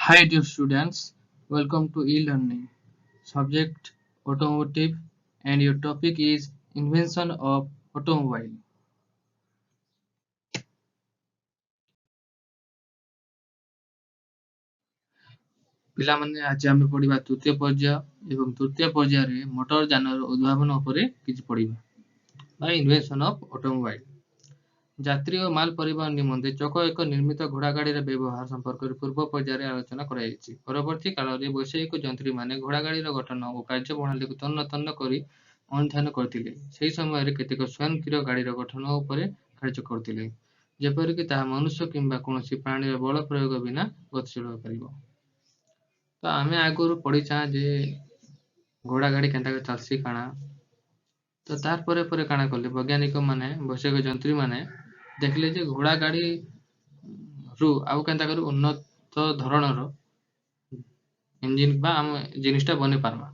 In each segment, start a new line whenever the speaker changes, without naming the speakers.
Hi dear students, welcome to e-learning. Subject automotive and your topic is invention of automobile. ପିଲାମାନେ ଆଜି ଆମେ ପଢିବା ତୃତୀୟ ପର୍ଯ୍ୟାୟ ଏବଂ ତୃତୀୟ ପର୍ଯ୍ୟାୟରେ ମୋଟର ଯାନର ଉଦ୍ଭାବନ ଉପରେ କିଛି ପଢିବା ବା ଇନଭେନ୍ସନ ଅଫ ଅଟୋମୋବାଇଲ। ଯାତ୍ରୀ ଓ ମାଲ ପରିବହନ ନିମନ୍ତେ ଚକ ଏକ ନିର୍ମିତ ଘୋଡ଼ାଗାଡ଼ିର ବ୍ୟବହାର ସମ୍ପର୍କରେ ପୂର୍ବ ପର୍ଯ୍ୟାୟରେ ଆଲୋଚନା କରାଯାଇଛି। ପରବର୍ତ୍ତୀ କାଳରେ ବୈଷୟିକ ଯନ୍ତ୍ରୀମାନେ ଘୋଡ଼ାଗାଡ଼ିର ଗଠନ ଓ କାର୍ଯ୍ୟ ପ୍ରଣାଳୀକୁ ତନ୍ନ ତନ୍ନ କରି ଅନୁଧ୍ୟାନ କରିଥିଲେ। ସେହି ସମୟରେ କେତେକ ସ୍ୱୟଂକ୍ରିୟ ଗାଡ଼ିର ଗଠନ ଉପରେ କାର୍ଯ୍ୟ କରୁଥିଲେ, ଯେପରିକି ତାହା ମନୁଷ୍ୟ କିମ୍ବା କୌଣସି ପ୍ରାଣୀର ବଳ ପ୍ରୟୋଗ ବିନା ଗତିଶୀଳ ହୋଇପାରିବ। ତ ଆମେ ଆଗରୁ ପଢ଼ିଛା ଯେ ଘୋଡ଼ାଗାଡ଼ି କେନ୍ତା କରି ଚାଲ୍ସି କାଣା। ତ ତାର ପରେ କାଣା କଲେ ବୈଜ୍ଞାନିକମାନେ ବୈଷୟିକ ଯନ୍ତ୍ରୀମାନେ ଦେଖିଲେ ଯେ ଘୋଡ଼ାଗାଡ଼ି ରୁ ଆଉ କେନ୍ତା କରି ଉନ୍ନତ ଧରଣର ଇଞ୍ଜିନ୍ ବା ଆମେ ଜିନିଷଟା ବନେଇ ପାରମା।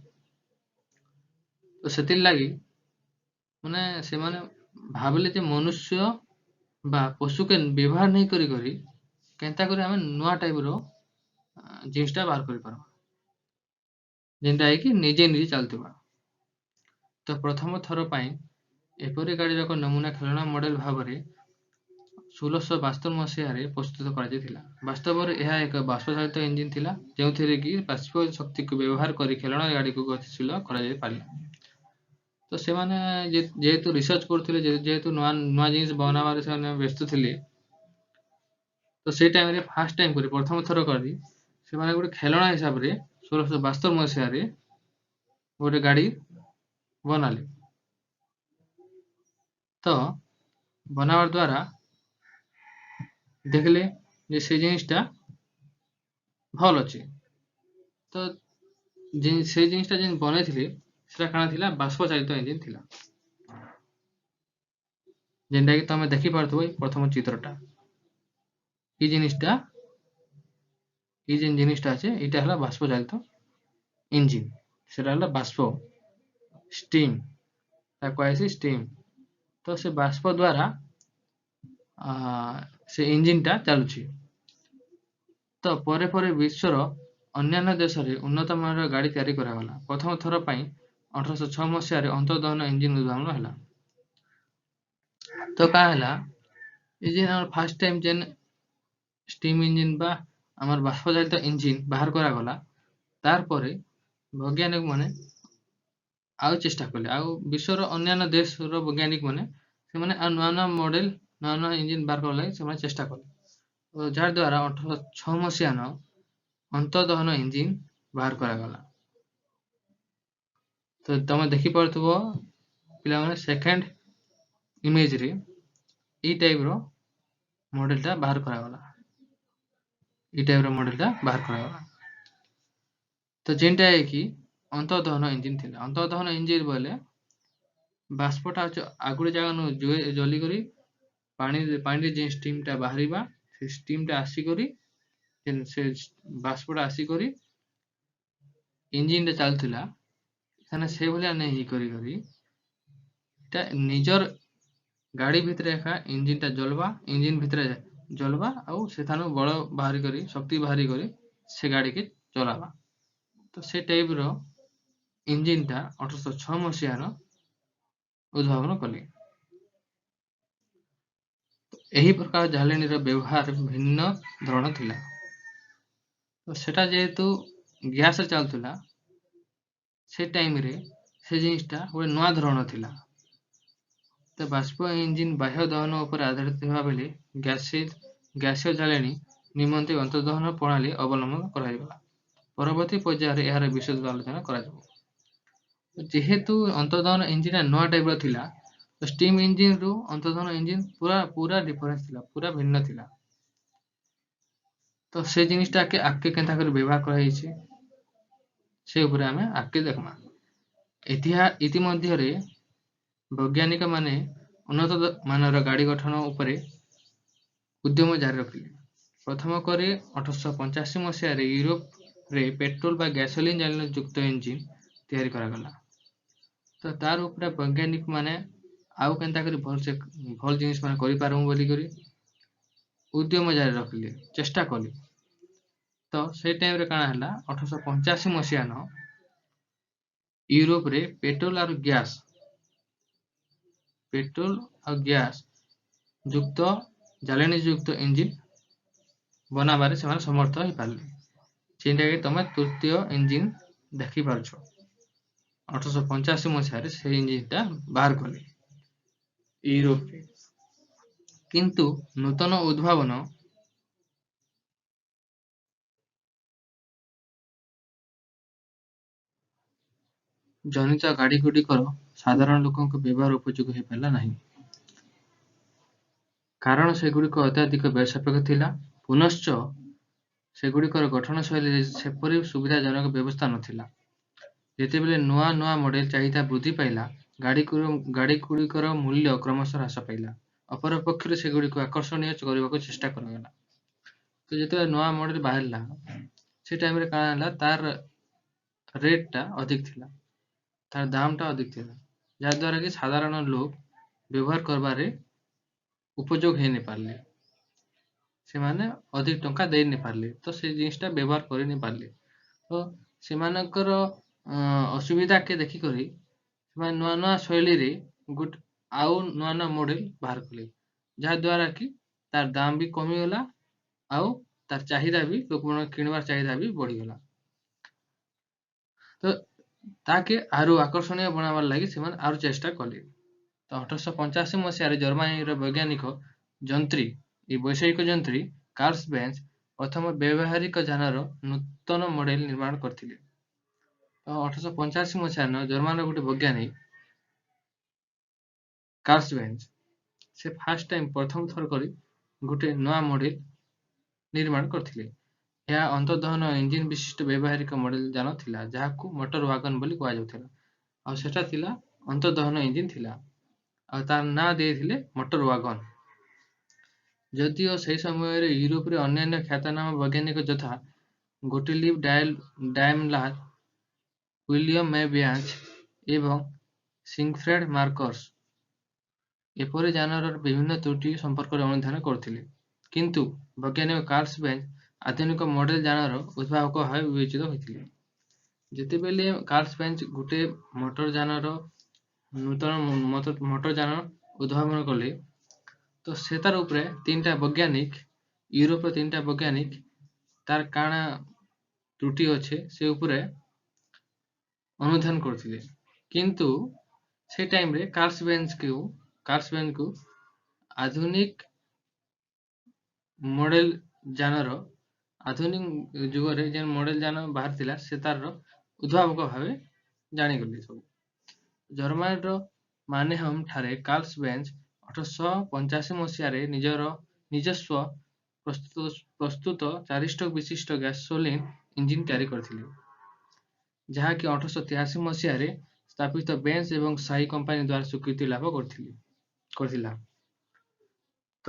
ତ ସେଥିର୍ ଲାଗି ମାନେ ସେମାନେ ଭାବିଲେ ଯେ ମନୁଷ୍ୟ ବା ପଶୁକେ ବ୍ୟବହାର ନେଇ କରି କେନ୍ତା କରି ଆମେ ନୂଆ ଟାଇପ୍ର ଜିନିଷଟା ବାହାର କରିପାରମା, ଯେନ୍ଟା କି ନିଜେ ଚାଲୁଥିବା। ତ ପ୍ରଥମ ଥର ପାଇଁ ଏପରି ଗାଡ଼ିର ଏକ ନମୁନା ଖେଳଣା ମଡେଲ ଭାବରେ 1672 ମସିହାରେ ପ୍ରସ୍ତୁତ କରାଯାଇଥିଲା। ବାସ୍ତବରେ ଏହା ଏକ ବାଷ୍ପଚାଳିତ ଇଞ୍ଜିନ୍ ଥିଲା, ଯେଉଁଥିରେ କି ବାଷ୍ପ ଶକ୍ତିକୁ ବ୍ୟବହାର କରି ଖେଳଣା ଗାଡ଼ିକୁ ଗତିଶୀଳ କରାଯାଇପାରିଲା। ତ ସେମାନେ ଯେହେତୁ ରିସର୍ଚ୍ଚ କରୁଥିଲେ, ଯେହେତୁ ନୂଆ ଜିନିଷ ବନାବାରେ ସେମାନେ ବ୍ୟସ୍ତ ଥିଲେ, ତ ସେଇ ଟାଇମ୍ରେ ଫାର୍ଷ୍ଟ ଟାଇମ୍ କରି ପ୍ରଥମ ଥର କରି ସେମାନେ ଗୋଟେ ଖେଳଣା ହିସାବରେ 1672 ମସିହାରେ ଗୋଟେ ଗାଡ଼ି ବନାଲେ। ତ ବନାবার ଦ୍ୱାରା ଦେଖିଲେ ଯେ ସେ ଜିନିଷଟା ଭଲ ଅଛି। ତ ସେ ଜିନିଷଟା ଯେନ୍ ବନେଇଥିଲେ ସେଟା କାଣା ଥିଲା, ବାଷ୍ପ ଚାଳିତ ଇଞ୍ଜିନ୍ ଥିଲା, ଯେନ୍ଟା କି ତମେ ଦେଖିପାରୁଥିବ ଏଇ ପ୍ରଥମ ଚିତ୍ରଟା। এই জিনিসটা এই যে জিনিসটা আছে এটা হলো বাষ্প চালিত ইঞ্জিন, সেটা হলো বাষ্প স্টিম, তাকে কুହାଯାଇଛି স্টিম। ତ ସେ ବାଷ୍ପ ଦ୍ୱାରା ସେ ଇଞ୍ଜିନଟା ଚାଲୁଛି। ତ ପରେ ବିଶ୍ୱର ଅନ୍ୟାନ୍ୟ ଦେଶରେ ଉନ୍ନତ ମାନର ଗାଡ଼ି ତିଆରି କରାଗଲା। ପ୍ରଥମ ଥର ପାଇଁ 1806 ମସିହାରେ ଅନ୍ତର୍ଦହନ ଇଞ୍ଜିନ ଉଦ୍ଭାବନ ହେଲା। ତ କାଁ ହେଲା, ଏ ଯେ ଆମର ଫାର୍ଷ୍ଟ ଟାଇମ୍ ଯେନ୍ स्टीम इंजिन बा आमर बाष्प चालित इंजिन बाहर करागला, तार परे वैज्ञानिक माने आउ चेष्टा कले, आउ विश्वर अन्यान्य देश वैज्ञानिक माने से माने नुआ नुआ मॉडल नुआ नुआ इंजिन बाहर करला से माने चेष्टा कले, जार द्वारा 1806 मसीहान अंतर्दहन इंजिन बाहर करागला। तो तुम देखि पारथुबो पिला माने सेकंड इमेज रे ई टाइप रो मॉडलटा बाहर करागला, ई टाइप रो मॉडलटा बाहर करागला। तो जेनटा है कि अंतर्दहन इंजिन थिला। अंतर्दहन इंजिन बोले बाष्पटा आगुड़े जगह जली करी पानी जे स्टीमटा बाहरिबा, से स्टीमटा आसी करी से बाष्पटा आसी करी इंजिनटा चालुथिला, सेने से भलिया नै ही करी एटा निजर गाड़ी भितरे एका इंजिनटा जलवा, इंजिन भितरे जलवा आउ सेथानु बड़ बाहरी करी शक्ति बाहरी करी से गाड़ी के चलावा। तो से टाइप रो इंजिनटा 1806 मसीहार उद्भावन कले। एही प्रकार जालेनीर व्यवहार भिन्न धरण थिला। तो सेटा जेहेतु गैस चलुला, से टाइम रे से जिनिसटा गोटे नुआ धरण थिला। तो बाष्प इंजिन बाह्य दहन उपर आधारित हेबा बेले गैसीय जालेनी निमंते अंतर्दहन प्रणाली अवलंबन कराइबा। परवर्ती पर्यायर यार विशद आलोचना करा। जेहेतु अंतर्दहन इंजिन नुआ टाइप थिला, तो स्टीम इंजिन रु अंतर्दहन इंजिन पूरा डिफरेंस थिला, पूरा भिन्न थिला। तो से जिनिसटा के आके केंता कर व्यवहार कराइछि से ऊपर आमे आके देखमा। इतिमध्य रे वैज्ञानिक माने उन्नत मानर गाड़ी गठन उपरे उद्यम जारी रखिले। प्रथम करे 1885 मसीह यूरोप रे पेट्रोल बा गैसोलीन जालिन युक्त इंजिन तैयारी करागला। तो तार ऊपर वैज्ञानिक माने आउ केंता करी भल जिनिस माने करि पारमु बोली करी उद्यम जारी रखिले, चेष्टा कले। तो से टाइम रे काना हला 1885 मसिया न यूरोप रे पेट्रोल और गैस युक्त ଜାଳେଣୀ ଯୁକ୍ତ ଇଞ୍ଜିନ୍ ବନାବାରେ ସେମାନେ ସମର୍ଥ ହେଇପାରିଲେ, ଯେନ୍ଟାକି ତମେ ତୃତୀୟ ଇଞ୍ଜିନ୍ ଦେଖିପାରୁଛ। 1885 ମସିହାରେ ସେଇ ଇଞ୍ଜିନ୍ଟା ବାହାର କଲେ ୟୁରୋପରେ। କିନ୍ତୁ ନୂତନ ଉଦ୍ଭାବନ ଜନିତ ଗାଡ଼ିଗୁଡ଼ିକର ସାଧାରଣ ଲୋକଙ୍କ ବ୍ୟବହାର ଉପଯୋଗୀ ହୋଇପାରିଲା ନାହିଁ, କାରଣ ସେଗୁଡ଼ିକ ଅତ୍ୟଧିକ ବ୍ୟୟ ସାପେକ୍ଷ ଥିଲା। ପୁନଶ୍ଚ ସେଗୁଡ଼ିକର ଗଠନ ଶୈଳୀରେ ସେପରି ସୁବିଧାଜନକ ବ୍ୟବସ୍ଥା ନଥିଲା। ଯେତେବେଳେ ନୂଆ ନୂଆ ମଡେଲ ଚାହିଦା ବୃଦ୍ଧି ପାଇଲା, ଗାଡ଼ିଗୁଡ଼ିକର ମୂଲ୍ୟ କ୍ରମଶଃ ହ୍ରାସ ପାଇଲା। ଅପରପକ୍ଷରେ ସେଗୁଡ଼ିକୁ ଆକର୍ଷଣୀୟ କରିବାକୁ ଚେଷ୍ଟା କରାଗଲା। ତ ଯେତେବେଳେ ନୂଆ ମଡେଲ ବାହାରିଲା ସେ ଟାଇମରେ କାଣା ହେଲା, ତାର ରେଟଟା ଅଧିକ ଥିଲା, ତାର ଦାମଟା ଅଧିକ ଥିଲା, ଯାହାଦ୍ୱାରା କି ସାଧାରଣ ଲୋକ ବ୍ୟବହାର କରିବାରେ ଉପଯୋଗ ହେଇ ନି ପାରିଲେ, ସେମାନେ ଅଧିକ ଟଙ୍କା ଦେଇ ନି ପାରିଲେ, ତ ସେ ଜିନିଷଟା ବ୍ୟବହାର କରି ନି ପାରିଲେ। ତ ସେମାନଙ୍କର ଅସୁବିଧାକେ ଦେଖିକରି ସେମାନେ ନୂଆ ନୂଆ ଶୈଳୀରେ ଆଉ ନୂଆ ନୂଆ ମଡେଲ ବାହାର କଲେ, ଯାହାଦ୍ୱାରା କି ତାର ଦାମ ବି କମିଗଲା ଆଉ ତାର ଚାହିଦା ବି ଲୋକମାନଙ୍କ କିଣିବାର ଚାହିଦା ବି ବଢିଗଲା। ତ ତାକେ ଆରୁ ଆକର୍ଷଣୀୟ ବନାବାର ଲାଗି ସେମାନେ ଆରୁ ଚେଷ୍ଟା କଲେ। ତ 1885 ମସିହାରେ ଜର୍ମାନୀର ବୈଜ୍ଞାନିକ ବୈଷୟିକ ଯନ୍ତ୍ରୀ କାର୍ଲସ ବେଞ୍ଚ ପ୍ରଥମ ବ୍ୟବହାରିକ ଯାନର ନୂତନ ମଡେଲ ନିର୍ମାଣ କରିଥିଲେ। ତ 1885 ମସିହାରେ ଜର୍ମାନର ଗୋଟେ ବୈଜ୍ଞାନିକ କାର୍ଲସ ବେଞ୍ଚ ସେ ଫାର୍ଷ୍ଟ ଟାଇମ ପ୍ରଥମ ଥର କରି ଗୋଟେ ନୂଆ ମଡେଲ ନିର୍ମାଣ କରିଥିଲେ। ଏହା ଅନ୍ତର୍ଦହନ ଇଞ୍ଜିନ ବିଶିଷ୍ଟ ବ୍ୟବହାରିକ ମଡେଲ ଯାନ ଥିଲା, ଯାହାକୁ ମୋଟର ୱାଗନ ବୋଲି କୁହାଯାଉଥିଲା। ଆଉ ସେଟା ଥିଲା ଅନ୍ତର୍ଦହନ ଇଞ୍ଜିନ ଥିଲା, ଆଉ ତାର ନାଁ ଦେଇଥିଲେ ମୋଟର ୱାଗନ। ଯଦିଓ ସେହି ସମୟରେ ୟୁରୋପରେ ଅନ୍ୟାନ୍ୟ ଖ୍ୟାତନାମା ବୈଜ୍ଞାନିକ ଯଥା ଗୋଟଲିବ ଡାଏମଲାର, ୱିଲିୟମ ବ୍ୟାଞ୍ଚ ଏବଂ ସିଗଫ୍ରେଡ ମାର୍କସ ଏପରି ଯାନର ବିଭିନ୍ନ ତ୍ରୁଟି ସମ୍ପର୍କରେ ଅନୁଧ୍ୟାନ କରୁଥିଲେ, କିନ୍ତୁ ବୈଜ୍ଞାନିକ କାର୍ଲସ ବେଞ୍ଚ ଆଧୁନିକ ମଡେଲ ଯାନର ଉଦ୍ଭାବକ ଭାବେ ବିବେଚିତ ହୋଇଥିଲେ। ଯେତେବେଳେ କାର୍ଲସ ବେଞ୍ଚ ଗୋଟେ ନୂତନ ମୋଟର ଯାନ ଉଦ୍ଭାବନ କଲେ, ତ ସେ ତାର ଉପରେ ୟୁରୋପର 3ଟା ବୈଜ୍ଞାନିକ ତାର କାଣା ତ୍ରୁଟି ଅଛେ ସେ ଉପରେ ଅନୁଧ୍ୟାନ କରୁଥିଲେ। କିନ୍ତୁ ସେ ଟାଇମରେ କାର୍ଲସ ବେଞ୍ଚକୁ ଆଧୁନିକ ମଡେଲ ଯାନର ଆଧୁନିକ ଯୁଗରେ ଯେନ୍ ମଡେଲ ଯାନ ବାହାରିଥିଲା ସେ ତାର ଉଦ୍ଭାବକ ଭାବେ ଜାଣିଗଲେ ସବୁ। ଜର୍ମାନୀର ମାନେହମ୍ ଠାରେ କାର୍ଲସ ବେଞ୍ଚ 1885 ମସିହାରେ ନିଜସ୍ୱ ପ୍ରସ୍ତୁତ 4 ଷ୍ଟୋକ ବିଶିଷ୍ଟ ଗ୍ୟାସୋଲିନ ଇଞ୍ଜିନ ତିଆରି କରିଥିଲେ, ଯାହାକି 1883 ମସିହାରେ ସ୍ଥାପିତ ବେଞ୍ଚ ଏବଂ ସାଇ କମ୍ପାନୀ ଦ୍ୱାରା ସ୍ୱୀକୃତି ଲାଭ କରିଥିଲା। ତ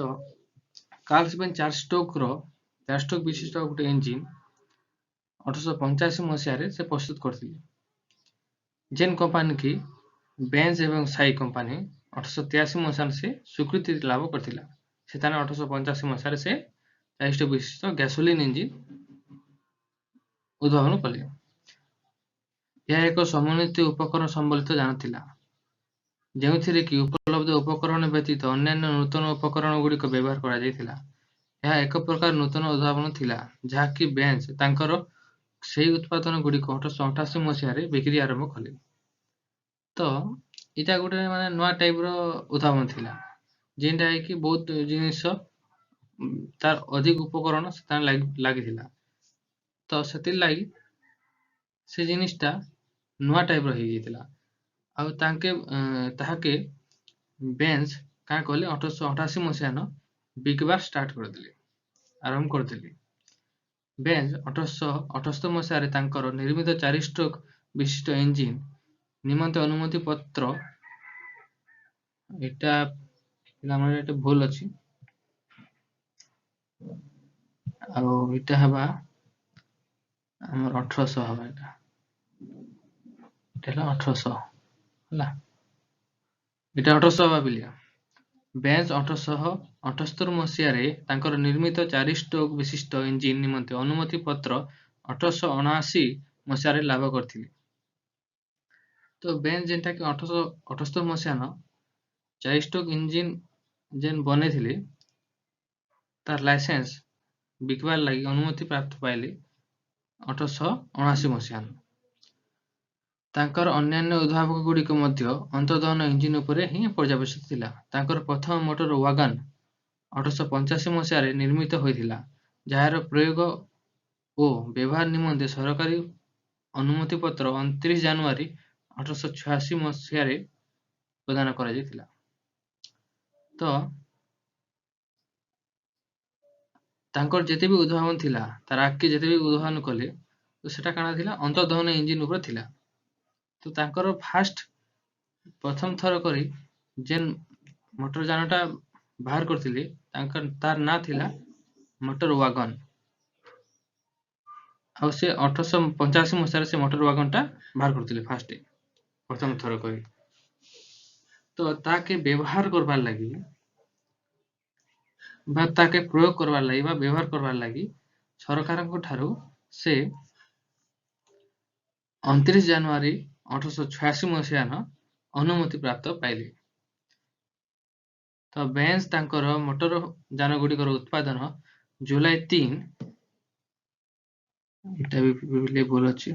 କାର୍ଲସ ବେଞ୍ଚ 4 ଷ୍ଟୋକ ବିଶିଷ୍ଟ ଗୋଟେ ଇଞ୍ଜିନ 1885 ମସିହାରେ ସେ ପ୍ରସ୍ତୁତ କରିଥିଲେ, ଯେନ୍ କମ୍ପାନୀ କି ବେଞ୍ଚ ଏବଂ ସାଇ କମ୍ପାନୀ 1883 ମସିହାରେ ସେ ସ୍ୱୀକୃତି ଲାଭ କରିଥିଲା। ସେ ତାନେ 1885 ମସିହାରେ ସେ 4 ଷ୍ଟୋକ ବିଶିଷ୍ଟ ଗ୍ୟାସୋଲିନ ଇଞ୍ଜିନ ଉଦ୍ଭାବନ କଲେ। ଏହା ଏକ ସମନ୍ୱିତ ଉପକରଣ ସମ୍ବଳିତ ଯାନ ଥିଲା, ଯେଉଁଥିରେ କି ଉପଲବ୍ଧ ଉପକରଣ ବ୍ୟତୀତ ଅନ୍ୟାନ୍ୟ ନୂତନ ଉପକରଣ ଗୁଡ଼ିକ ବ୍ୟବହାର କରାଯାଇଥିଲା। ଏହା ଏକ ପ୍ରକାର ନୂତନ ଉଦ୍ଭାବନ ଥିଲା, ଯାହାକି ବେଞ୍ଚ ତାଙ୍କର ସେହି ଉତ୍ପାଦନ ଗୁଡ଼ିକ 1888 ମସିହାରେ ବିକ୍ରି ଆରମ୍ଭ କଲେ। ତ ଏଇଟା ଗୋଟେ ମାନେ ନୂଆ ଟାଇପର ଉଦ୍ଭାବନ ଥିଲା, ଯେନ୍ଟା କି ବହୁତ ଜିନିଷ ତାର ଅଧିକ ଉପକରଣ ଲାଗିଥିଲା। ତ ସେଥିର୍ଲାଗି ସେ ଜିନିଷଟା ନୂଆ ଟାଇପର ହେଇଯାଇଥିଲା। ଆଉ ତାହାକେ ବେଞ୍ଚ କାଁ କଲେ 1888 ମସିହାନ ବିକବାର ଆରମ୍ଭ କରିଦେଲେ। ବେଞ୍ଚ 1878 ମସିହାରେ ତାଙ୍କର ନିର୍ମିତ 4 ଷ୍ଟୋକ ବିଶିଷ୍ଟ ଇଞ୍ଜିନ ନିମନ୍ତେ ଅନୁମତି ପତ୍ର ଏଟା ଭୁଲ ଅଛି, ଆଉ ଏଟା ହେବା ଆମର 1800 ହେବା, ଏଟା ହେଲା 1800 ହେଲା, ଏଟା 1800 ହେବା ବିଲିଆ। ବେଞ୍ଚ 1878 ମସିହାରେ ତାଙ୍କର ନିର୍ମିତ 4 ଷ୍ଟୋକ୍ ବିଶିଷ୍ଟ ଇଞ୍ଜିନ୍ ନିମନ୍ତେ ଅନୁମତି ପତ୍ର 1879 ମସିହାରେ ଲାଭ କରିଥିଲେ। ତ ବେଞ୍ଚ ଯେନ୍ଟାକି 1878 ମସିହାନ 4 ଷ୍ଟୋକ୍ ଇଞ୍ଜିନ୍ ଯେନ୍ ବନେଇଥିଲେ ତାର ଲାଇସେନ୍ସ ବିକବାର୍ ଲାଗି ଅନୁମତି ପ୍ରାପ୍ତ ପାଇଲେ 1879 ମସିହାନ। ତାଙ୍କର ଅନ୍ୟାନ୍ୟ ଉଦ୍ଭାବକ ଗୁଡ଼ିକ ମଧ୍ୟ ଅନ୍ତର୍ଦହନ ଇଞ୍ଜିନ୍ ଉପରେ ହିଁ ପର୍ଯ୍ୟବେସିତ ଥିଲା। ତାଙ୍କର ପ୍ରଥମ ମୋଟର ୱାଗନ୍ 1885 ମସିହାରେ ନିର୍ମିତ ହୋଇଥିଲା, ଯାହାର ପ୍ରୟୋଗ ଓ ବ୍ୟବହାର ନିମନ୍ତେ ସରକାରୀ ଅନୁମତି ପତ୍ର 29 ଜାନୁଆରୀ 1886 ମସିହାରେ ପ୍ରଦାନ କରାଯାଇଥିଲା। ତ ତାଙ୍କର ଯେତେ ବି ଉଦ୍ଭାବନ ଥିଲା ତାର ଆଗକେ ଯେତେ ବି ଉଦ୍ଭାବନ କଲେ ତ ସେଟା କାଣା ଥିଲା ଅନ୍ତର୍ଦହନ ଇଞ୍ଜିନ୍ ଉପରେ ଥିଲା। ତ ତାଙ୍କର ପ୍ରଥମ ଥର କରି ଯେନ୍ ମୋଟର ଯାନଟା ବାହାର କରିଥିଲେ ତାର ନାଁ ଥିଲା ମୋଟର ୱାଗନ୍। ଆଉ ସେ 1885 ମସିହାରେ ସେ ମୋଟର ୱାଗନ୍ଟା ବାହାର କରିଥିଲେ ପ୍ରଥମ ଥର କରି। ତ ତାକେ ବ୍ୟବହାର କରବାର୍ ଲାଗି ବା ତାକେ ପ୍ରୟୋଗ କରବାର୍ ଲାଗି ବା ବ୍ୟବହାର କରବାର୍ ଲାଗି ସରକାରଙ୍କ ଠାରୁ ସେ 29 ଜାନୁଆରୀ 1886 ମସିହାନ ଅନୁମତି ପ୍ରାପ୍ତ ପାଇଲେ। ତ ବେଞ୍ଚ ତାଙ୍କର ମୋଟର ଯାନ ଗୁଡ଼ିକର ଉତ୍ପାଦନ ଜୁଲାଇ 3 ଏଟା ବି ଭୁଲ ଅଛି,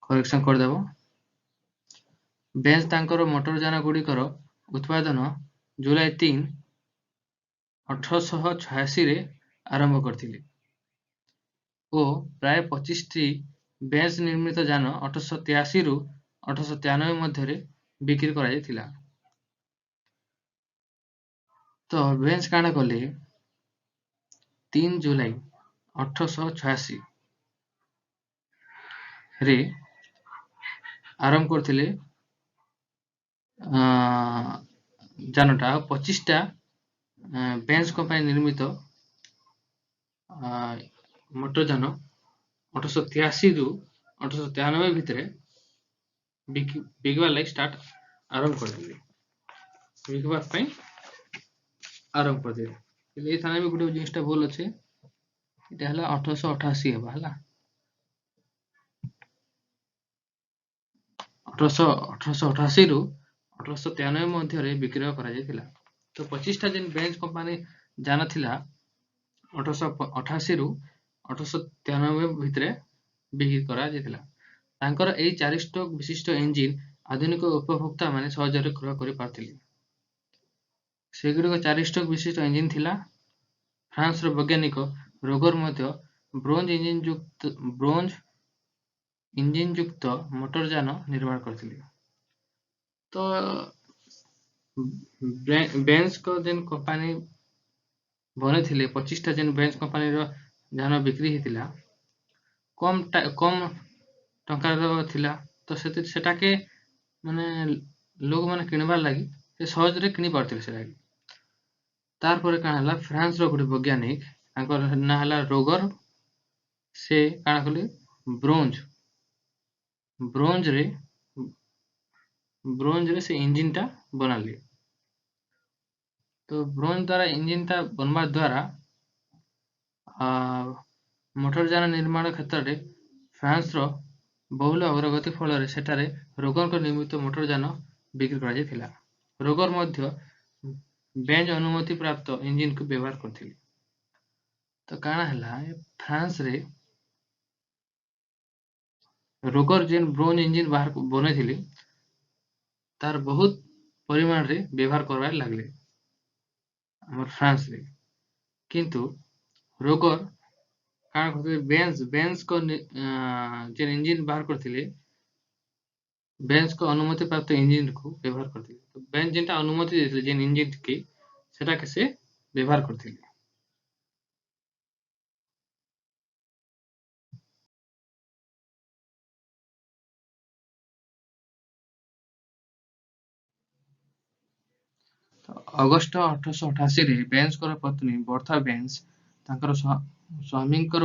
କରେକ୍ସନ କରିଦେବ। ବେଞ୍ଚ ତାଙ୍କର ମୋଟର ଯାନ ଗୁଡ଼ିକର ଉତ୍ପାଦନ ଜୁଲାଇ 3 1886 ରେ ଆରମ୍ଭ କରିଥିଲେ ଓ ପ୍ରାୟ 25ଟି ବେଞ୍ଚ ନିର୍ମିତ ଯାନ 1883 ରୁ 1893 ମଧ୍ୟରେ ବିକ୍ରି କରାଯାଇଥିଲା। ତ ବେଞ୍ଚ କାଣା କଲେ 3 ଜୁଲାଇ 1886 ରେ ଆରମ୍ଭ କରିଥିଲେ ଯାନଟା 25ଟା ବେଞ୍ଚ କମ୍ପାନୀ ନିର୍ମିତ ମୋଟର ଯାନ 1883 ରୁ 1893 ଭିତରେ ବିକିବାର ଲାଗି ଆରମ୍ଭ କରିଥିଲେ, ବିକିବା ପାଇଁ ଆରମ୍ଭ କରିଥିଲେ। ହେଲେ ଏଇ ଥାନେ ବି ଗୋଟେ ଜିନିଷଟା ଭୁଲ ଅଛି, ଏଟା ହେଲା 1888 ହେବା ହେଲା 1888 ରୁ 1893 ମଧ୍ୟରେ ବିକ୍ରୟ କରାଯାଇଥିଲା। ତ 25ଟା ଯେନ୍ ବେଞ୍ଚ କମ୍ପାନୀ ଯାନ ଥିଲା 1888 ରୁ 1893 ଭିତରେ ବିକ୍ରି କରାଯାଇଥିଲା। ତାଙ୍କର ଏହି 4 ଷ୍ଟୋକ୍ ବିଶିଷ୍ଟ ଇଞ୍ଜିନ୍ ଆଧୁନିକ ଉପଭୋକ୍ତା ମାନେ ସହଜରେ କ୍ରୟ କରିପାରୁଥିଲେ। ସେଗୁଡ଼ିକ 4 ଷ୍ଟୋକ୍ ବିଶିଷ୍ଟ ଇଞ୍ଜିନ୍ ଥିଲା। ଫ୍ରାନ୍ସର ବୈଜ୍ଞାନିକ ରୋଗର ମଧ୍ୟ ବ୍ରୋଞ୍ଜ ଇଞ୍ଜିନ୍ ଯୁକ୍ତ ମୋଟର ଯାନ ନିର୍ମାଣ କରିଥିଲେ। ତ ବେଞ୍ଚଙ୍କ ଯେନ୍ କମ୍ପାନୀ ବନେଇଥିଲେ 25ଟା ଯେନ୍ ବେଞ୍ଚ କମ୍ପାନୀର ଯାନ ବିକ୍ରି ହେଇଥିଲା କମ୍ ଟଙ୍କାର ଥିଲା। ତ ସେଟାକେ ମାନେ ଲୋକମାନେ କିଣିବାର ଲାଗି ସେ ସହଜରେ କିଣି ପାରୁଥିଲେ ସେଟାକେ। ତାରପରେ କାଣା ହେଲା ଫ୍ରାନ୍ସର ଗୋଟେ ବୈଜ୍ଞାନିକ ତାଙ୍କର ନାଁ ହେଲା ରୋଗର, ସେ କାଣା କଲେ ବ୍ରୋଞ୍ଜରେ ସେ ଇଞ୍ଜିନଟା ବନାଲେ। ତ ବ୍ରୋଞ୍ଜ ଦ୍ୱାରା ଇଞ୍ଜିନଟା ବନବା ଦ୍ୱାରା ମୋଟର ଯାନ ନିର୍ମାଣ କ୍ଷେତ୍ରରେ ଫ୍ରାନ୍ସର ବହୁଳ ଅଗ୍ରଗତି ଫଳରେ ସେଠାରେ ରୋଗରଙ୍କ ନିର୍ମିତ ମୋଟର ଯାନ ବିକ୍ରି କରାଯାଇଥିଲା। ରୋଗର ମଧ୍ୟ ବେଞ୍ଚ ଅନୁମତି ପ୍ରାପ୍ତ ଇଞ୍ଜିନକୁ ବ୍ୟବହାର କରିଥିଲେ। ତ କାଣା ହେଲା ଫ୍ରାନ୍ସରେ ରୋଗର ଯେନ୍ ବ୍ରୋଞ୍ଜ ଇଞ୍ଜିନ ବନେଇଥିଲେ ତାର ବହୁତ ପରିମାଣରେ ବ୍ୟବହାର କରବାର୍ ଲାଗଲେ ଆମର ଫ୍ରାନ୍ସରେ। କିନ୍ତୁ ରୋଗର କାଣା କରିଥିଲେ ବେଞ୍ଚଙ୍କ ଯେନ୍ ଇଞ୍ଜିନ ବାହାର କରିଥିଲେ ବେଞ୍ଚଙ୍କ ଅନୁମତି ପ୍ରାପ୍ତ ଇଞ୍ଜିନକୁ ବ୍ୟବହାର କରିଥିଲେ। ତ ବେଞ୍ଚ ଯେନ୍ଟା ଅନୁମତି ଦେଇଥିଲେ ଯେନ୍ ଇଞ୍ଜିନକେ ସେଟାକେ ସେ ବ୍ୟବହାର କରିଥିଲେ। ଅଗଷ୍ଟ 1888 ରେ ବେଞ୍ଚଙ୍କର ପତ୍ନୀ ବର୍ଥା ବେଞ୍ଚ ତାଙ୍କର ସ୍ୱାମୀଙ୍କର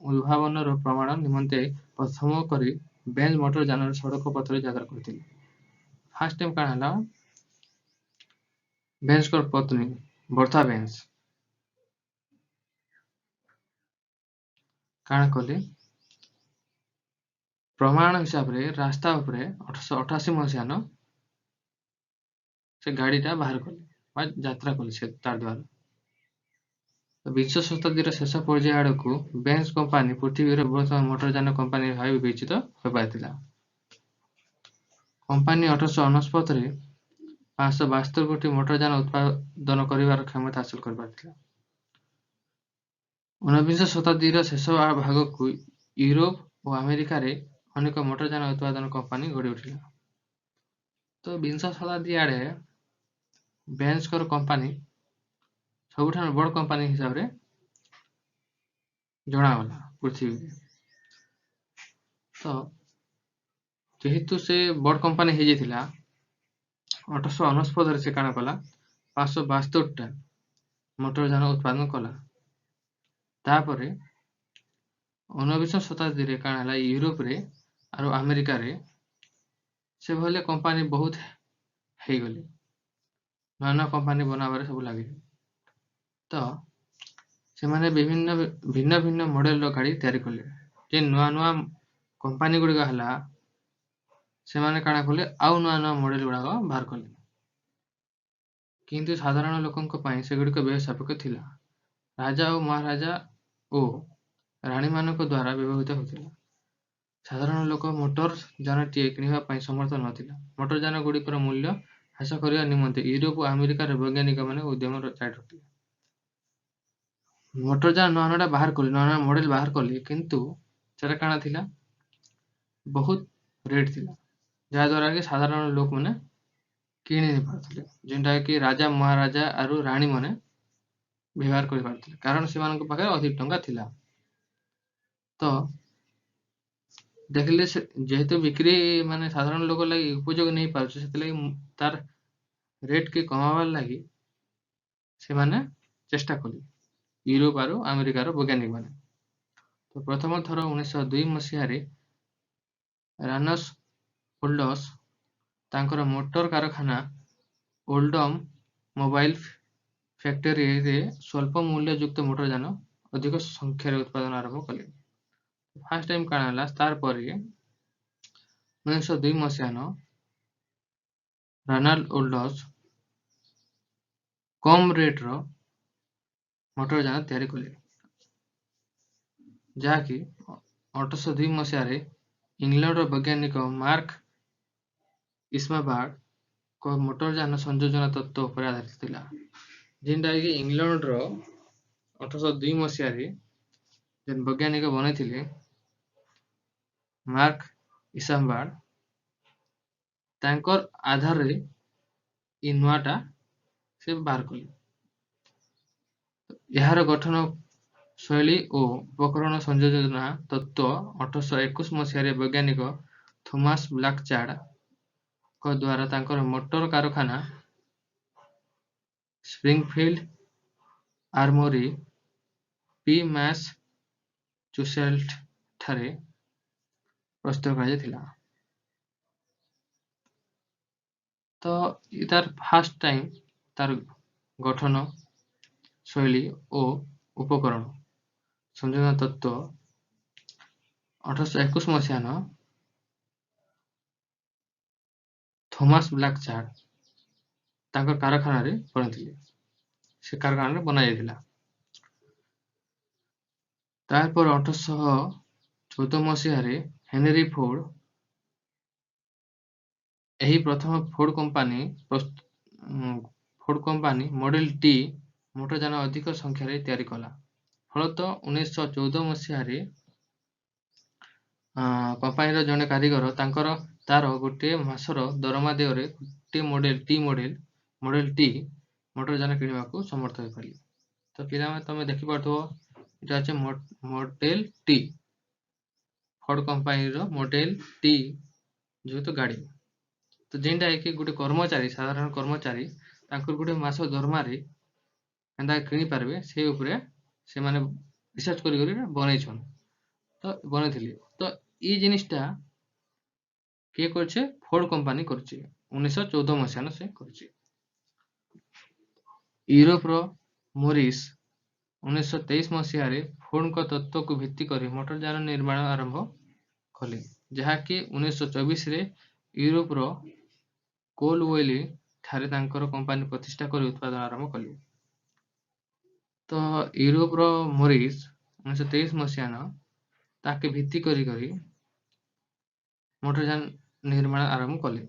ଉଦ୍ଭାବନର ପ୍ରମାଣ ନିମନ୍ତେ ପ୍ରଥମ କରି ବେଞ୍ଚ ମୋଟର ଯାନର ସଡ଼କ ପଥରେ ଯାତ୍ରା କରିଥିଲେ। ଫାର୍ଷ୍ଟ ଟାଇମ୍ କାଣା ହେଲା ବେନ୍ସଙ୍କର ପତ୍ନୀ ବର୍ଥା ବେନ୍ସ କାଣା କଲେ ପ୍ରମାଣ ହିସାବରେ ରାସ୍ତା ଉପରେ 1888 ମସିହାନ ସେ ଗାଡ଼ିଟା ବାହାର କଲେ ବା ଯାତ୍ରା କଲେ ସେ ତାର ଦ୍ୱାରା। ବିଂଶ ଶତାବ୍ଦୀର ଶେଷ ପର୍ଯ୍ୟାୟ ଆଡ଼କୁ ବେନ୍ସ କମ୍ପାନୀ ପୃଥିବୀର ବୃହତ୍ତମ ମୋଟରଯାନ କମ୍ପାନୀ ଭାବେ ବିବେଚିତ ହୋଇପାରିଥିଲା। କମ୍ପାନୀ 1869ରେ 572 ଗୋଟି ମୋଟରଯାନ ଉତ୍ପାଦନ କରିବାର କ୍ଷମତା ହାସଲ କରିପାରିଥିଲା। ଊନବିଂଶ ଶତାବ୍ଦୀର ଶେଷ ଭାଗକୁ ୟୁରୋପ ଓ ଆମେରିକାରେ ଅନେକ ମୋଟରଯାନ ଉତ୍ପାଦନ କମ୍ପାନୀ ଗଢ଼ି ଉଠିଲା। ତ ବିଂଶ ଶତାବ୍ଦୀ ଆଡ଼େ ବେନ୍ସଙ୍କର କମ୍ପାନୀ ସବୁଠାରୁ ବଡ଼ କମ୍ପାନୀ ହିସାବରେ ଜଣାଗଲା ପୃଥିବୀରେ। ତ ଯେହେତୁ ସେ ବଡ଼ କମ୍ପାନୀ ହେଇଯାଇଥିଲା 1869ରେ ସେ କାଣା କଲା 572ଟା ମୋଟରଯାନ ଉତ୍ପାଦନ କଲା। ତାପରେ 19 ଶତାବ୍ଦୀରେ କାଣା ହେଲା ୟୁରୋପରେ ଆରୁ ଆମେରିକାରେ ସେ ଭଳିଆ କମ୍ପାନୀ ବହୁତ ହେଇଗଲେ, ନୂଆ ନୂଆ କମ୍ପାନୀ ବନାବାରେ ସବୁ ଲାଗିଲେ। ତ ସେମାନେ ଭିନ୍ନ ଭିନ୍ନ ମଡେଲର ଗାଡ଼ି ତିଆରି କଲେ। ଯେ ନୂଆ ନୂଆ କମ୍ପାନୀ ଗୁଡ଼ିକ ହେଲା ସେମାନେ କାଣା କଲେ ଆଉ ନୂଆ ନୂଆ ମଡେଲ ଗୁଡ଼ାକ ବାହାର କଲେ, କିନ୍ତୁ ସାଧାରଣ ଲୋକଙ୍କ ପାଇଁ ସେଗୁଡ଼ିକ ବ୍ୟୟ ସାପେକ୍ଷ ଥିଲା। ରାଜା ଓ ମହାରାଜା ଓ ରାଣୀମାନଙ୍କ ଦ୍ୱାରା ବ୍ୟବହୃତ ହେଉଥିଲା। ସାଧାରଣ ଲୋକ ମୋଟର ଯାନଟିଏ କିଣିବା ପାଇଁ ସମର୍ଥ ନଥିଲା। ମୋଟର ଯାନ ଗୁଡ଼ିକର ମୂଲ୍ୟ ହ୍ରାସ କରିବା ନିମନ୍ତେ ୟୁରୋପ ଓ ଆମେରିକାର ବୈଜ୍ଞାନିକମାନେ ଉଦ୍ୟମ ଜାରି ରଖିଥିଲେ। ମୋଟର ଯାନ ନୂଆ ନୂଆଟା ବାହାର କଲେ, ନୂଆ ନୂଆ ମଡେଲ ବାହାର କଲେ, କିନ୍ତୁ ସେଟା କାଣା ଥିଲା ବହୁତ ରେଟ୍ ଥିଲା, ଯାହାଦ୍ୱାରା କି ସାଧାରଣ ଲୋକମାନେ କିଣି ନେଇ ପାରୁଥିଲେ, ଯେନ୍ଟାକି ରାଜା ମହାରାଜା ଆରୁ ରାଣୀମାନେ ବ୍ୟବହାର କରିପାରୁଥିଲେ, କାରଣ ସେମାନଙ୍କ ପାଖରେ ଅଧିକ ଟଙ୍କା ଥିଲା। ତ ଦେଖିଲେ ଯେହେତୁ ବିକ୍ରି ମାନେ ସାଧାରଣ ଲୋକ ଲାଗି ଉପଯୋଗ ନେଇ ପାରୁଛି, ସେଥିଲାଗି ତାର ରେଟ୍ କେ କମାବାର ଲାଗି ସେମାନେ ଚେଷ୍ଟା କଲେ ୟୁରୋପ ଆରୁ ଆମେରିକାର ବୈଜ୍ଞାନିକମାନେ। ତ ପ୍ରଥମ ଥର 1902 ମସିହାରେ ରାନସ୍ ଓଲ୍ଡସ୍ ତାଙ୍କର ମୋଟର କାରଖାନା ଓଲ୍ଡମ୍ ମୋବାଇଲ ଫ୍ୟାକ୍ଟରୀରେ ସ୍ୱଳ୍ପ ମୂଲ୍ୟଯୁକ୍ତ ମୋଟର ଯାନ ଅଧିକ ସଂଖ୍ୟାରେ ଉତ୍ପାଦନ ଆରମ୍ଭ କଲେ। ଫାର୍ଷ୍ଟ ଟାଇମ୍ କାଣା ହେଲା ତାର ପରେ 1902 ମସିହାନ ରାନାଲ୍ଡ ଓଲ୍ଡସ୍ କମ୍ ରେଟ୍ର ମୋଟର ଯାନ ତିଆରି କଲେ, ଯାହାକି 1802 ମସିହାରେ ଇଂଲଣ୍ଡର ବୈଜ୍ଞାନିକ ମାର୍କ ଇସ୍ମାବାର୍ଡଙ୍କ ମୋଟର ଯାନ ସଂଯୋଜନା ତତ୍ତ୍ୱ ଉପରେ ଆଧାରିତ ଥିଲା, ଯେନ୍ଟାକି ଇଂଲଣ୍ଡର 1802 ମସିହାରେ ଯେନ୍ ବୈଜ୍ଞାନିକ ବନେଇଥିଲେ ମାର୍କ ଇସ୍ମାବାର୍ଡ, ତାଙ୍କର ଆଧାରରେ ଇ ନୂଆଟା ସେ ବାହାର କଲେ। ଏହାର ଗଠନ ଶୈଳୀ ଓ ଉପକରଣ ସଂଯୋଜନା ତତ୍ତ୍ୱ 1821 ମସିହାରେ ବୈଜ୍ଞାନିକ ଥୋମାସ ବ୍ଲାକଚାର୍ଡଙ୍କ ଦ୍ୱାରା ତାଙ୍କର ମୋଟର କାରଖାନା ସ୍ପ୍ରିଙ୍ଗଫିଲ୍ଡ ଆର୍ମୋରୀ ପି ମ୍ୟାସାଚୁସେଟ୍ସଠାରେ ପ୍ରସ୍ତୁତ କରାଯାଇଥିଲା। ତ ତାର ଫାର୍ଷ୍ଟ ଟାଇମ୍ ତାର ଗଠନ ଶୈଳୀ ଓ ଉପକରଣ ସଂଯୋଜନା ତତ୍ତ୍ୱ 1821 ମସିହାନ ଥୋମାସ ବ୍ଲାକଚାର୍ଡ ତାଙ୍କର କାରଖାନାରେ ବନେଇଥିଲେ, ସେ କାରଖାନାରେ ବନାଯାଇଥିଲା। ତାରପରେ 1814 ମସିହାରେ ହେନରୀ ଫୋର୍ଡ ଏହି ପ୍ରଥମ ଫୋର୍ଡ କମ୍ପାନୀ ମଡେଲ ଟି ମୋଟର ଯାନ ଅଧିକ ସଂଖ୍ୟାରେ ତିଆରି କଲା। ଫଳତଃ 1914 ମସିହାରେ କମ୍ପାନୀର ଜଣେ କାରିଗର ତାର ଗୋଟିଏ ମାସର ଦରମା ଦେୟରେ ଗୋଟିଏ ମଡେଲ ଟି ମୋଟର ଯାନ କିଣିବାକୁ ସମର୍ଥ ହୋଇପାରିଲେ। ତ ପିଲାମାନେ ତମେ ଦେଖିପାରୁଥିବ ଏଟା ଅଛି ମଡେଲ ଟି, ଫୋର୍ଡ କମ୍ପାନୀର ମଡେଲ ଟି ଯେହେତୁ ଗାଡ଼ି। ତ ଯେନ୍ଟା କି ଗୋଟେ କର୍ମଚାରୀ ସାଧାରଣ କର୍ମଚାରୀ ତାଙ୍କର ଗୋଟେ ମାସ ଦରମାରେ ଏନ୍ତା କିଣିପାରିବେ ସେ ଉପରେ ସେମାନେ ରିସର୍ଚ୍ଚ କରି ବନେଇଛନ୍, ତ ବନେଇଥିଲେ। ତ ଇ ଜିନିଷଟା କିଏ କରିଛେ ଫୋର୍ଡ କମ୍ପାନୀ କରିଛେ, 1914 ମସିହାନ ସେ କରିଛେ। ୟୁରୋପର ମୋରିସ୍ 1923 ମସିହାରେ ଫୋର୍ଡଙ୍କ ତତ୍ତ୍ୱକୁ ଭିତ୍ତି କରି ମୋଟର ଯାନ ନିର୍ମାଣ ଆରମ୍ଭ କଲେ, ଯାହାକି 1924ରେ ୟୁରୋପର କୋଲୱେଲି ଠାରେ ତାଙ୍କର କମ୍ପାନୀ ପ୍ରତିଷ୍ଠା କରି ଉତ୍ପାଦନ ଆରମ୍ଭ କଲେ। ତ ୟୁରୋପର ମୋରିସ୍ 1923 ମସିହାନ ତାକେ ଭିତ୍ତି କରି ମୋଟର ଯାନ ନିର୍ମାଣ ଆରମ୍ଭ କଲେ।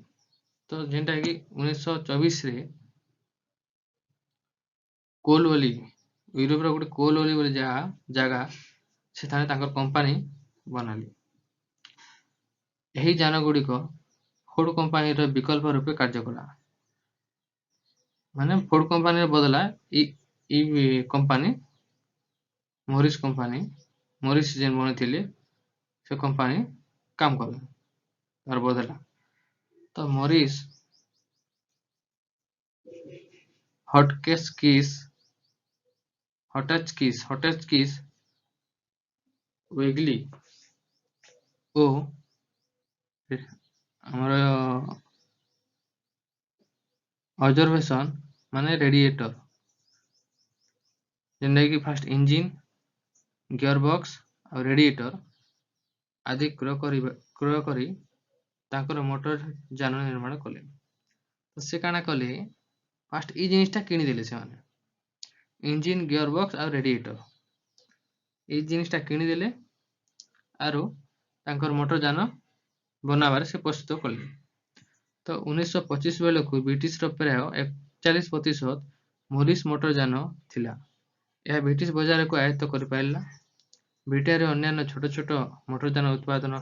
ତ ଯେନ୍ଟାକି 1924ରେ କୋଲୱେଲି ୟୁରୋପର ଗୋଟେ କୋଲୱେଲି ବୋଲି ଜାଗା ସେଠାରେ ତାଙ୍କର କମ୍ପାନୀ ବନାଲେ। ଏହି ଯାନଗୁଡ଼ିକ ଫୋର୍ଡ କମ୍ପାନୀର ବିକଳ୍ପ ରୂପେ କାର୍ଯ୍ୟ କଲା। ମାନେ ଫୋର୍ଡ କମ୍ପାନୀର ବଦଲା ଇ କମ୍ପାନୀ ମୋରିସ୍ ଯେନ୍ ବନେଇଥିଲେ ସେ କମ୍ପାନୀ କାମ କଲା ତାର ବଦଲା। ତ ମୋରିସ୍ ହଟଚକିସ୍ ୱେଗଲି ଓ ଆମର ଅବଜର୍ଭେସନ ମାନେ ରେଡିଏଟର ଯେନ୍ଟାକି ଫାଷ୍ଟ ଇଞ୍ଜିନ୍, ଗିୟରବକ୍ସ ଆଉ ରେଡିଏଟର ଆଦି କ୍ରୟ କରି ତାଙ୍କର ମୋଟର ଯାନ ନିର୍ମାଣ କଲେ। ତ ସେ କାଣା କଲେ, ଫାଷ୍ଟ ଇ ଜିନିଷଟା କିଣିଦେଲେ ସେମାନେ, ଇଞ୍ଜିନ୍, ଗିୟରବକ୍ସ ଆଉ ରେଡିଏଟର ଏଇ ଜିନିଷଟା କିଣିଦେଲେ ଆରୁ ତାଙ୍କର ମୋଟର ଯାନ ବନାବାରେ ସେ ପ୍ରସ୍ତୁତ କଲେ। ତ 1925 ବେଳକୁ ବ୍ରିଟିଶର ପ୍ରାୟ 41% ମୋରିସ୍ ମୋଟର ଯାନ ଥିଲା। ଏହା ବ୍ରିଟିଶ ବଜାରକୁ ଆୟତ୍ତ କରିପାରିଲା। ବ୍ରିଟେନରେ ଅନ୍ୟାନ୍ୟ ଛୋଟ ଛୋଟ ମୋଟର ଯାନ ଉତ୍ପାଦନ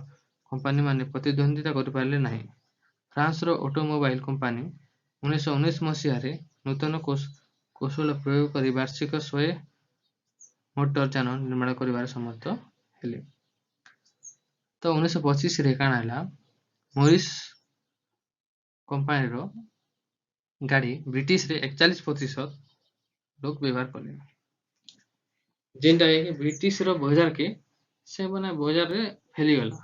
କମ୍ପାନୀମାନେ ପ୍ରତିଦ୍ୱନ୍ଦ୍ୱିତା କରିପାରିଲେ ନାହିଁ। ଫ୍ରାନ୍ସର ଅଟୋମୋବାଇଲ କମ୍ପାନୀ 1919 ମସିହାରେ ନୂତନ କୌଶଳ ପ୍ରୟୋଗ କରି ବାର୍ଷିକ 100 ମୋଟର ଯାନ ନିର୍ମାଣ କରିବାରେ ସମର୍ଥ ହେଲେ। ତ 1925ରେ କାଣା ହେଲା, ମୋରିସ୍ କମ୍ପାନୀର ଗାଡ଼ି ବ୍ରିଟିଶରେ 41% ଲୋକ ବ୍ୟବହାର କଲେ, ଯେନ୍ଟାକି ବ୍ରିଟିଶର ବଜାରକେ ସେମାନେ ବଜାରରେ ଫେଲିଗଲା,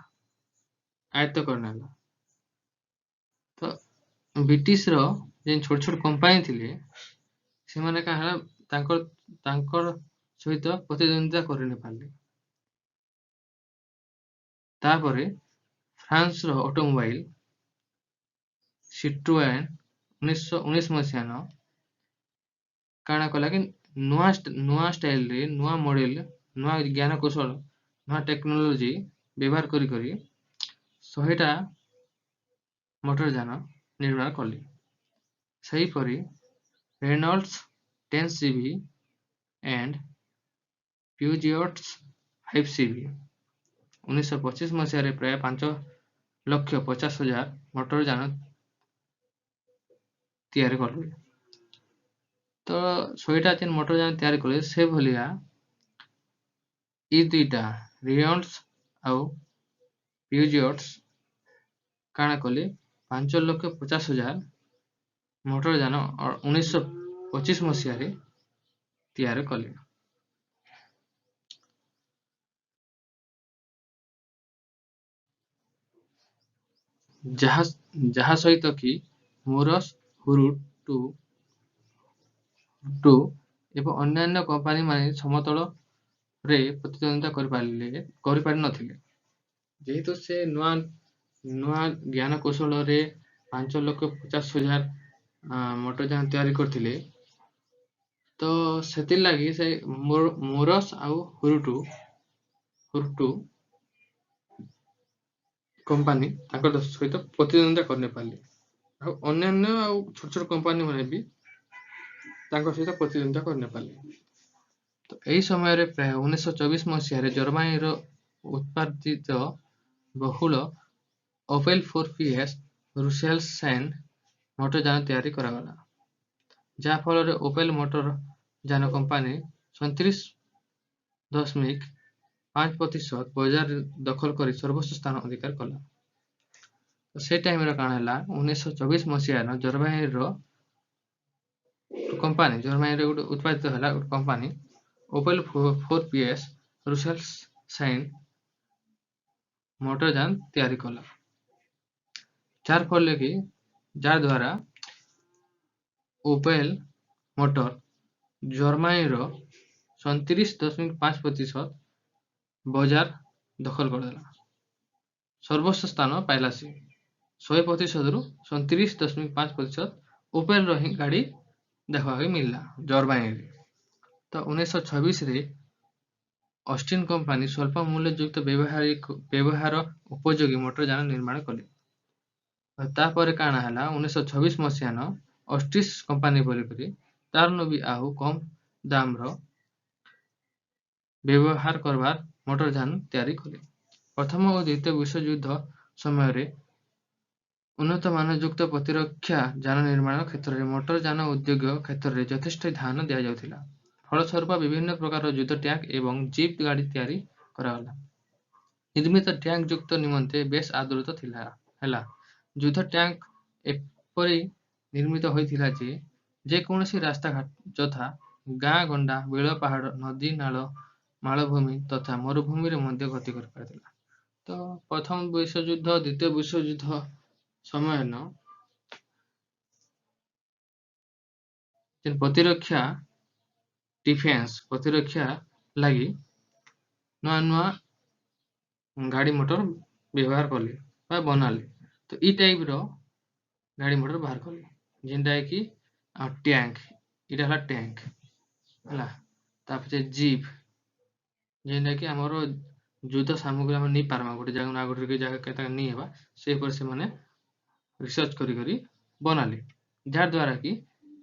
ଆୟତ୍ତ କରିନେଲା। ତ ବ୍ରିଟିଶର ଯେନ୍ ଛୋଟ ଛୋଟ କମ୍ପାନୀ ଥିଲେ ସେମାନେ କାଣା ହେଲା, ତାଙ୍କର ସହିତ ପ୍ରତିଦ୍ୱନ୍ଦ୍ୱିତା କରି ନି ପାରିଲେ। ତାପରେ ଫ୍ରାନ୍ସର ଅଟୋମୋବାଇଲ ସିଟ୍ରୋଏନ୍ 1919 ମସିହାନ କାଣା କଲା କି ନୂଆ ଷ୍ଟାଇଲରେ, ନୂଆ ମଡେଲ, ନୂଆ ଜ୍ଞାନ କୌଶଳ, ନୂଆ ଟେକ୍ନୋଲୋଜି ବ୍ୟବହାର କରି 100ଟା ମୋଟର ଯାନ ନିର୍ମାଣ କଲେ। ସେହିପରି ରେନଲ୍ଡସ 10 ସିଭି ଏଣ୍ଡ ପ୍ୟୁଜିଅଟ୍ସ 5 ସିଭି 1925 ମସିହାରେ ପ୍ରାୟ 5,50,000 ମୋଟର ଯାନ ତିଆରି କଲେ। ତ 100ଟା ଯେନ୍ ମୋଟର ଯାନ ତିଆରି କଲେ, ସେ ଭଳିଆ ଇ ଦୁଇଟା ରେନଲ୍ଡସ ଆଉ ପ୍ୟୁଜିଅଟ୍ସ କାଣା କଲେ, 5,50,000 ମୋଟର ଯାନ 1925 ମସିହାରେ ତିଆରି କଲେ। ଯାହା ସହିତ କି ମୋରସ୍, ହୁରୁଟୁ ଏବଂ ଅନ୍ୟାନ୍ୟ କମ୍ପାନୀମାନେ ସମତଳରେ ପ୍ରତିଦ୍ୱନ୍ଦ୍ୱିତା କରିପାରିନଥିଲେ। ଯେହେତୁ ସେ ନୂଆ ଜ୍ଞାନ କୌଶଳରେ 5,50,000 ମୋଟର ଯାନ ତିଆରି କରିଥିଲେ, ତ ସେଥିର୍ଲାଗି ସେ ମୋରସ୍ ଆଉ ହୁରୁଟୁ କମ୍ପାନୀ ତାଙ୍କର ସହିତ ପ୍ରତିଦ୍ୱନ୍ଦ୍ୱିତା କରିନେପାରିଲେ। ଆଉ ଅନ୍ୟାନ୍ୟ ଆଉ ଛୋଟ ଛୋଟ କମ୍ପାନୀ ମାନେ ବି ତାଙ୍କ ସହିତ ପ୍ରତିଦ୍ୱନ୍ଦ୍ୱିତା କରିନେପାରିଲେ। ତ ଏହି ସମୟରେ ପ୍ରାୟ 1924 ମସିହାରେ ଜର୍ମାନୀର ଉତ୍ପାଦିତ ବହୁଳ ଓପେଲ 4PS ରୁସେଲସାଇନ୍ ମୋଟର ଯାନ ତିଆରି କରାଗଲା, ଯାହା ଫଳରେ ଓପେଲ ମୋଟର ଯାନ କମ୍ପାନୀ 37.5% ବଜାର ଦଖଲ କରି ସର୍ବୋଚ୍ଚ ସ୍ଥାନ ଅଧିକାର କଲା। ସେ ଟାଇମରେ କାଣା ହେଲା, 1924 ମସିହାରେ ଜର୍ମାନୀର ଗୋଟେ ଉତ୍ପାଦିତ ହେଲା ଗୋଟେ କମ୍ପାନୀ ଓପେଲ 4PS ରୁସେଲସାଇନ୍ ମୋଟର ଯାନ ତିଆରି କଲା, ଯାହା ଦ୍ୱାରା ଓପେଲ ମୋଟର ଜର୍ମାନୀର 37.5% ବଜାର ଦଖଲ କରିଦେଲା। ସର୍ବୋଚ୍ଚ ସ୍ଥାନ ପାଇଲା ସେ 100%ରୁ 37.5% ଉପରର ହିଁ ଗାଡ଼ି ଦେଖିବାକୁ ମିଳିଲା ଜର୍ମାନୀରେ। ତ 1926ରେ ଅଷ୍ଟିନ୍ କମ୍ପାନୀ ସ୍ୱଳ୍ପ ମୂଲ୍ୟଯୁକ୍ତ ବ୍ୟବହାର ଉପଯୋଗୀ ମୋଟର ଯାନ ନିର୍ମାଣ କଲେ। ତାପରେ କାଣା ହେଲା 1926 ମସିହାନ ଅଷ୍ଟିସ୍ କମ୍ପାନୀ ବୋଲିକରି ତାରନୁ ବି ଆହୁ କମ୍ ଦାମର ବ୍ୟବହାର କରବାର ମୋଟର ଯାନ ତିଆରି କଲେ। ପ୍ରଥମ ଓ ଦ୍ୱିତୀୟ ବିଶ୍ୱଯୁଦ୍ଧ ସମୟରେ ଉନ୍ନତ ମାନଯୁକ୍ତ ପ୍ରତିରକ୍ଷା ଯାନ ନିର୍ମାଣ କ୍ଷେତ୍ରରେ ମୋଟର ଯାନ ଉଦ୍ୟୋଗ କ୍ଷେତ୍ରରେ ଯଥେଷ୍ଟ ଧ୍ୟାନ ଦିଆଯାଉଥିଲା। ଫଳସ୍ୱରୂପ ବିଭିନ୍ନ ପ୍ରକାରର ଯୁଦ୍ଧ ଟ୍ୟାଙ୍କ ଏବଂ ଜିପ୍ ଗାଡ଼ି ତିଆରି କରାଗଲା। ନିର୍ମିତ ଟ୍ୟାଙ୍କ ଯୁକ୍ତ ନିମନ୍ତେ ବେଶ ଆଦୃତ ହେଲା। ଯୁଦ୍ଧ ଟ୍ୟାଙ୍କ ଏପରି ନିର୍ମିତ ହୋଇଥିଲା ଯେ ଯେକୌଣସି ରାସ୍ତାଘାଟ ଯଥା ଗାଁ ଗଣ୍ଡା ବିଳ ପାହାଡ଼ ନଦୀ ନାଳ ମାଳଭୂମି ତଥା ମରୁଭୂମିରେ ମଧ୍ୟ ଗତି କରିପାରିଥିଲା। ତ ପ୍ରଥମ ବିଶ୍ୱଯୁଦ୍ଧ ଦ୍ୱିତୀୟ ବିଶ୍ୱଯୁଦ୍ଧ ସମୟନ ପ୍ରତିରକ୍ଷା ଡିଫେନ୍ସ ପ୍ରତିରକ୍ଷା ଲାଗି ନୂଆ ନୂଆ ଗାଡ଼ି ମୋଟର ବ୍ୟବହାର କଲେ ବା ବନାଲେ। ତ ଇ ଟାଇପ୍ର ଗାଡ଼ି ମୋଟର ବାହାର କଲେ ଯେନ୍ଟା କି ଟ୍ୟାଙ୍କ ଏଇଟା ହେଲା ଟ୍ୟାଙ୍କ ହେଲା। ତାପରେ ଜିପ୍ ଯେନ୍ଟା କି ଆମର ଯୁଦ୍ଧ ସାମଗ୍ରୀ ଆମେ ନେଇ ପାରମା ଗୋଟେ ଜାଗା ଆଉ ଗୋଟେ ଜାଗା କେତେ ନେଇ ହେବା ସେହିପରି ସେମାନେ ରିସର୍ଚ୍ଚ କରି ବନାଲେ ଯାହା ଦ୍ୱାରା କି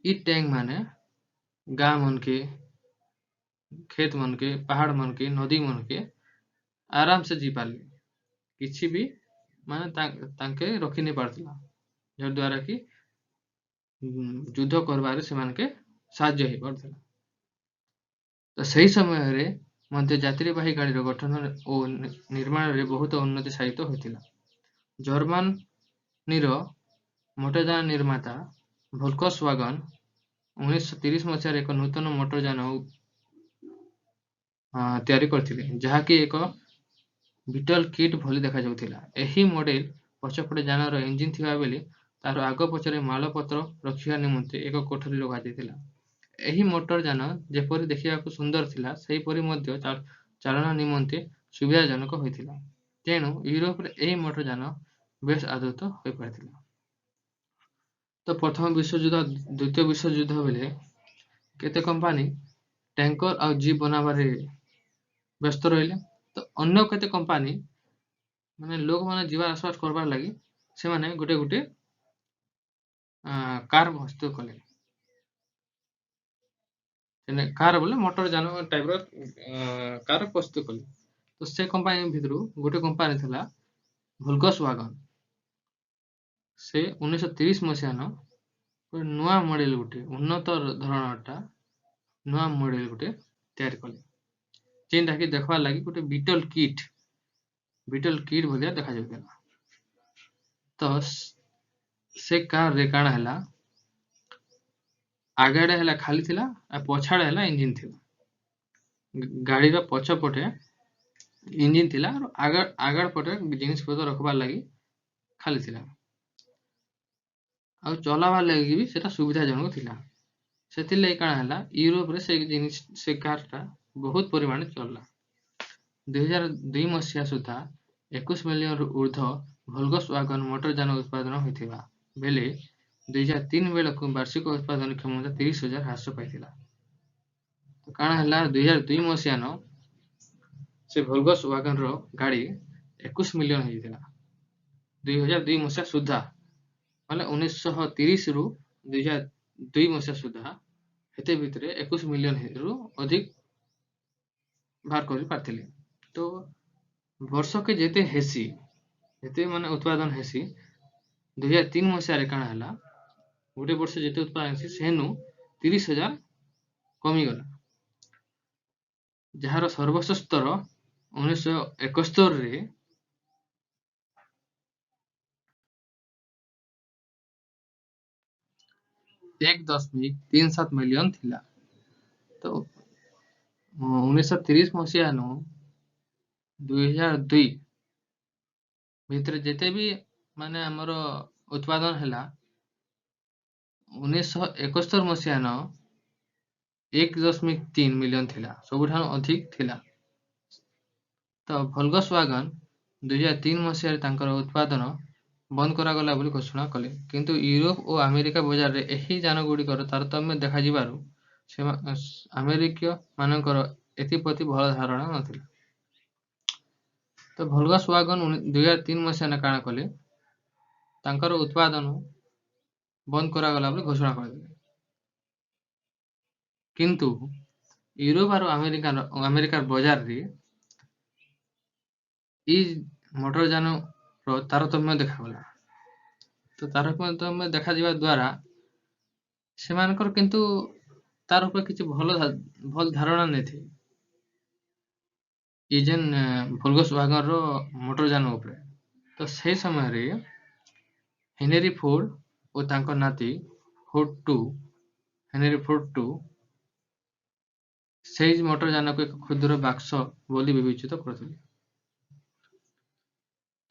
ଇ ଟ୍ୟାଙ୍କ ମାନେ ଗାଁ ମନକେ खेत मनके पहाड़ मनके नदी मनके आराम से जी पारले किसी भी माने तांके रखी नहीं पारथिला जद्वारा कि युद्ध करबारे से मानके साहाय्य ही पारथिला। तो सही समय रे मध्य यात्रीवाही गाड़ी गठन और निर्माण रे बहुत उन्नति साधित होइथिला। जर्मनीर मोटरयान निर्माता वोल्क्सवागन 1930 मसीहारे एक नूतन मोटरयान तैयारी करथिले जहाँकि एक बिटल किट भली देखा जाउथिला। एही मॉडल पछपटे जानर इंजिन थिबा बेले तार आग पछरे मालपत्र रखिया निमंते एक कोठरी लगा दिथिला। एही मोटरयान जेपरि देखिବାକୁ सुंदर थिला सेहीपरि ମଧ୍ୟ चालना निमंते सुविधाजनक होइथिला। तेणु यूरोप रे एही मोटरयान बेस आदृत होई पारथिला। तो प्रथम विश्वयुद्ध द्वितीय विश्वयुद्ध बेले केते कंपनी टैंकर और जीप बनाबारे व्यस्त रहिले। तो अन्य केते कंपनी माने लोग माने जीवा आसपास करबार लगी से माने गुटे गुटे कार प्रस्तुत कले। कार बोले मोटर जान टाइप रो कार प्रस्तुत कले। तो से कंपनी भितरु गुटे कंपनी थिला वोल्क्सवागन। से 1930 मसीहान नुआ मॉडल गुटे उन्नत धरणटा नुआ मॉडल गुटे तैयार कले जेनटा कि देखबार लगी गुटे बिटल किट भलिया देखा जाउथिला। तो से कार रे काना हैला आगेडे हैला खाली थिला आ पछाडे हैला इंजिन थिला। गाड़ी रो पछ पटे इंजिन थिला और आगड़ पटे जिनिस पत्र रखबार लगी खाली थिला आ चलाबार लगी भी सेटा सुविधाजनक थिला। सेथिर लगी काना हैला यूरोप रे से जिनिस से कारटा बहुत परिमाण चलला। 2002 मसीहा सुधा 21 मिलियन ऊर्ध्व वोल्क्सवागन मोटरयान उत्पादन होइथिबा बेले 2003 बेलकु वार्षिक उत्पादन क्षमता 30,000 ह्रास पाइथिला। तो काना हैला 2002 मसीहान से वोल्क्सवागन रो गाड़ी 21 मिलियन होइथिला 2002 मसीहा सुधा माने 1930 रु 2002 मसीहा सुधा हेते भितरे 21 मिलियन रु अधिक बाहर करि पारथिले। तो वर्ष के जेते हेसी जेते माने उत्पादन हेसी 2003 मसीहा रे काना हैला गोटे वर्ष जेते उत्पादन हेसी सेनु 30,000 कमी गला जहार सर्वोच्च स्तर 1971 रे 1.37 मिलियन थिला। तो 1930 मसीहा नु 2002 भितरे जेते भी माने हमर उत्पादन हैला 1971 मसीहा न 1.3 ମିଲିୟନ ଥିଲା, ସବୁଠାରୁ ଅଧିକ ଥିଲା। ତ ଭୋଲକ୍ସୱାଗନ୍ 2003 ମସିହାରେ ତାଙ୍କର ଉତ୍ପାଦନ ବନ୍ଦ କରାଗଲା ବୋଲି ଘୋଷଣା କଲେ, କିନ୍ତୁ ୟୁରୋପ ଓ ଆମେରିକା ବଜାରରେ ଏହି ଯାନଗୁଡ଼ିକର ତାରତମ୍ୟ ଦେଖାଯିବାରୁ ଆମେରିକୀୟମାନଙ୍କର ଏଥିପ୍ରତି ଭଲ ଧାରଣା ନଥିଲା। ତ ଭୋଲକ୍ସୱାଗନ୍ 2003 ମସିହାରେ କାଣା କଲେ, ତାଙ୍କର ଉତ୍ପାଦନ ବନ୍ଦ କରାଗଲା ବୋଲି ଘୋଷଣା କରିଦେଲେ, କିନ୍ତୁ ୟୁରୋପ ଆଉ ଆମେରିକାର ବଜାରରେ ଏଇ ମୋଟର ଯାନର ତାରତମ୍ୟ ଦେଖାଗଲା। ତ ତାରତମ୍ୟ ଦେଖାଯିବା ଦ୍ୱାରା ସେମାନଙ୍କର କିନ୍ତୁ ତାର ଉପରେ କିଛି ଭଲ ଧାରଣା ନେଇଥିଲେ ଏ ଯେନ୍ ଭୋଲକ୍ସୱାଗନର ମୋଟର ଯାନ ଉପରେ। ତ ସେହି ସମୟରେ ହେନରୀ ଫୋର୍ଡ ଓ ତାଙ୍କ ନାତି ହେନରୀ ଫୋର୍ଡ ଟୁ ସେହି ମୋଟର ଯାନକୁ ଏକ କ୍ଷୁଦ୍ର ବାକ୍ସ ବୋଲି ବିବେଚିତ କରୁଥିଲେ।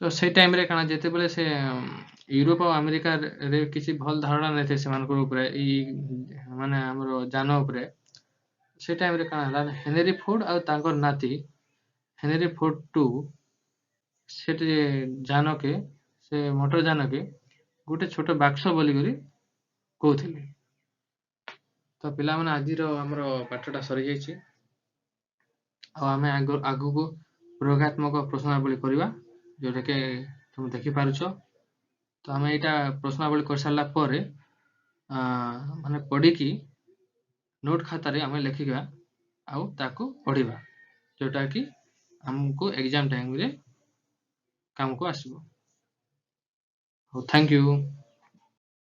ତ ସେଇ ଟାଇମରେ କାଣା, ଯେତେବେଳେ ସେ ୟୁରୋପ ଆଉ ଆମେରିକାରେ କିଛି ଭଲ ଧାରଣା ନେଇଥାଏ ସେମାନଙ୍କର ଉପରେ, ଏଇ ମାନେ ଆମର ଯାନ ଉପରେ, ସେ ଟାଇମରେ କାଣା ହେଲା, ହେନରୀ ଫୋର୍ଡ ଆଉ ତାଙ୍କର ନାତି ହେନରୀ ଫୋର୍ଡ ଟୁ ସେଠି ଯାନକେ, ସେ ମୋଟର ଯାନକେ ଗୋଟେ ଛୋଟ ବାକ୍ସ ବୋଲିକରି କହୁଥିଲେ। ତ ପିଲାମାନେ, ଆଜିର ଆମର ପାଠଟା ସରିଯାଇଛି, ଆଉ ଆମେ ଆଗକୁ ପ୍ରୟୋଗାତ୍ମକ ପ୍ରଶ୍ନାବଳୀ କରିବା, ଯୋଉଟାକି ତମେ ଦେଖିପାରୁଛ। ତ ଆମେ ଏଇଟା ପ୍ରଶ୍ନାବଳୀ କରିସାରିଲା ପରେ ମାନେ ପଢ଼ିକି ନୋଟ୍ ଖାତାରେ ଆମେ ଲେଖିବା ଆଉ ତାକୁ ପଢ଼ିବା, ଯୋଉଟାକି ଆମକୁ ଏକ୍ଜାମ ଟାଇମରେ କାମକୁ ଆସିବ। ହଉ, ଥ୍ୟାଙ୍କ ୟୁ।